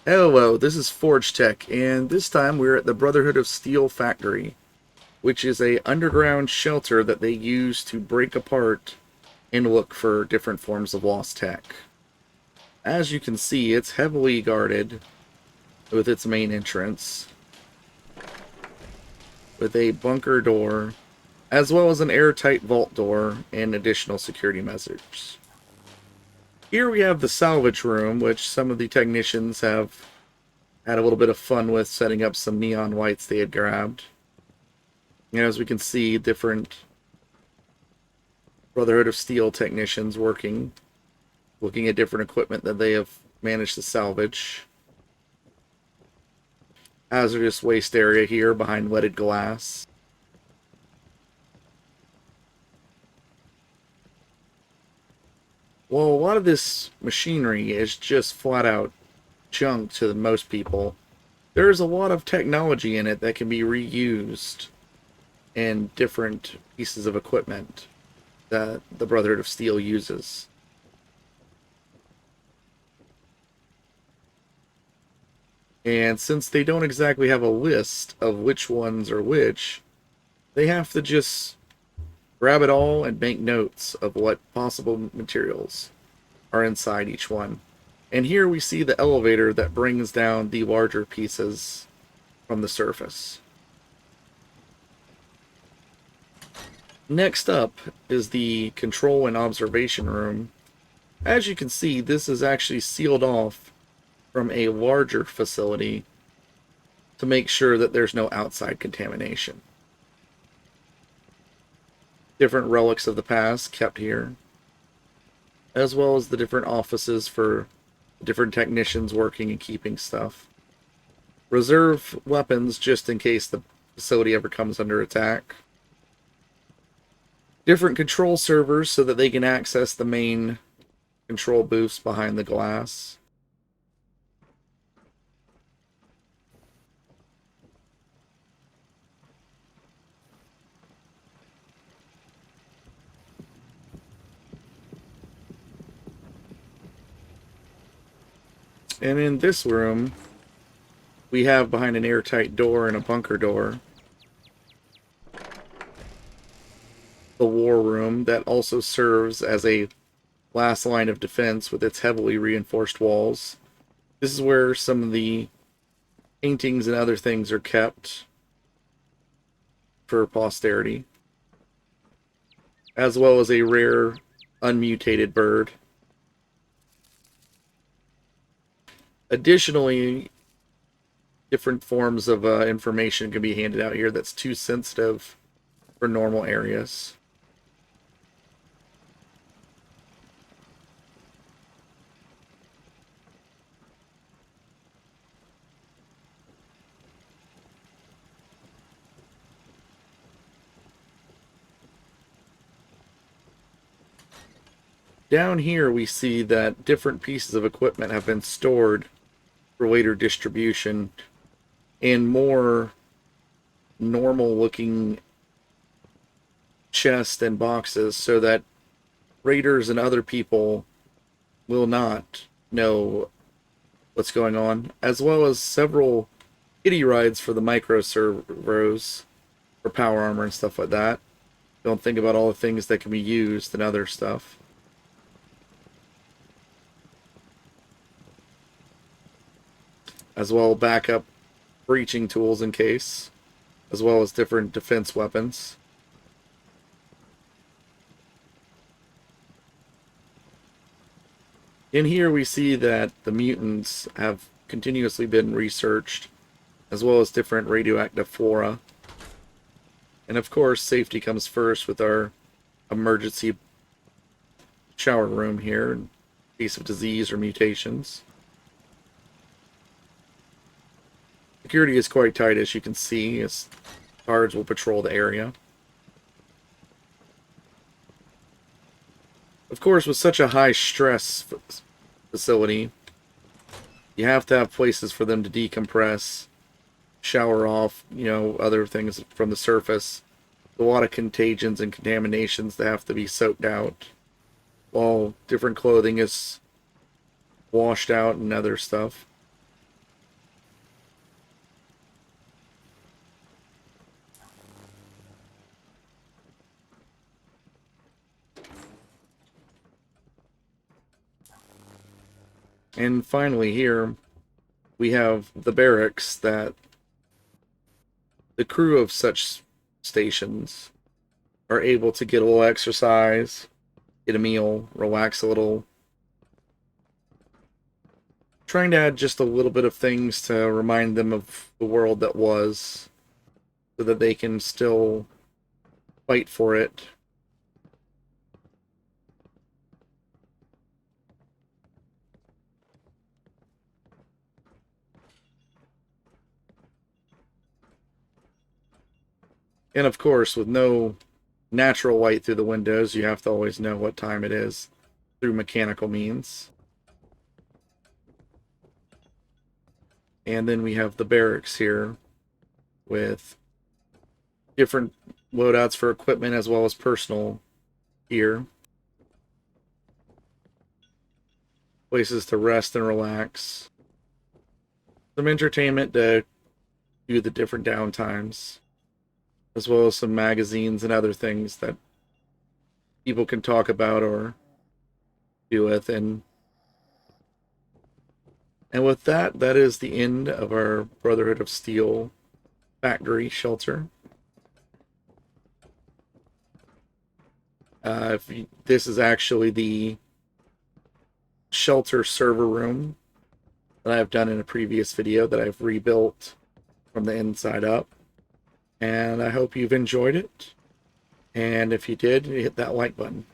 Hello, this is Forge Tech, and this time we're at the Brotherhood of Steel factory, which is a underground shelter that they use to break apart and look for different forms of lost tech. As you can see, it's heavily guarded with its main entrance, with a bunker door, as well as an airtight vault door and additional security measures. Here we have the salvage room, which some of the technicians have had a little bit of fun with setting up some neon lights they had grabbed. As we can see, different Brotherhood of Steel technicians working, looking at different equipment that they have managed to salvage. Hazardous waste area here behind leaded glass. Well, a lot of this machinery is just flat out junk to most people. There's a lot of technology in it that can be reused in different pieces of equipment that the Brotherhood of Steel uses. And since they don't exactly have a list of which ones are which, they have to just grab it all and make notes of what possible materials are inside each one. And here we see the elevator that brings down the larger pieces from the surface. Next up is the control and observation room. As you can see, this is actually sealed off from a larger facility to make sure that there's no outside contamination. Different relics of the past kept here, as well as the different offices for different technicians working and keeping stuff. Reserve weapons just in case the facility ever comes under attack. Different control servers so that they can access the main control booths behind the glass. And in this room, we have behind an airtight door and a bunker door, the war room that also serves as a last line of defense with its heavily reinforced walls. This is where some of the paintings and other things are kept for posterity, as well as a rare unmutated bird. Additionally, different forms of information can be handed out here that's too sensitive for normal areas. Down here we see that different pieces of equipment have been stored for later distribution in more normal looking chests and boxes so that raiders and other people will not know what's going on, as well as several kiddie rides for the micro servos for power armor and stuff like that. Don't think about all the things that can be used and other stuff. As well, backup breaching tools in case, as well as different defense weapons. In here we see that the mutants have continuously been researched, as well as different radioactive flora. And of course, safety comes first with our emergency shower room here in case of disease or mutations. Security is quite tight, as you can see, as guards will patrol the area. Of course, with such a high stress facility, you have to have places for them to decompress, shower off, other things from the surface. A lot of contagions and contaminations that have to be soaked out, while different clothing is washed out and other stuff. And finally here, we have the barracks that the crew of such stations are able to get a little exercise, get a meal, relax a little, trying to add just a little bit of things to remind them of the world that was, so that they can still fight for it. And of course, with no natural light through the windows, you have to always know what time it is through mechanical means. And then we have the barracks here with different loadouts for equipment as well as personal gear. Places to rest and relax. Some entertainment to do the different downtimes, as well as some magazines and other things that people can talk about or do with. And with that, that is the end of our Brotherhood of Steel factory shelter. This is actually the shelter server room that I've done in a previous video that I've rebuilt from the inside up. And I hope you've enjoyed it. And if you did, hit that like button.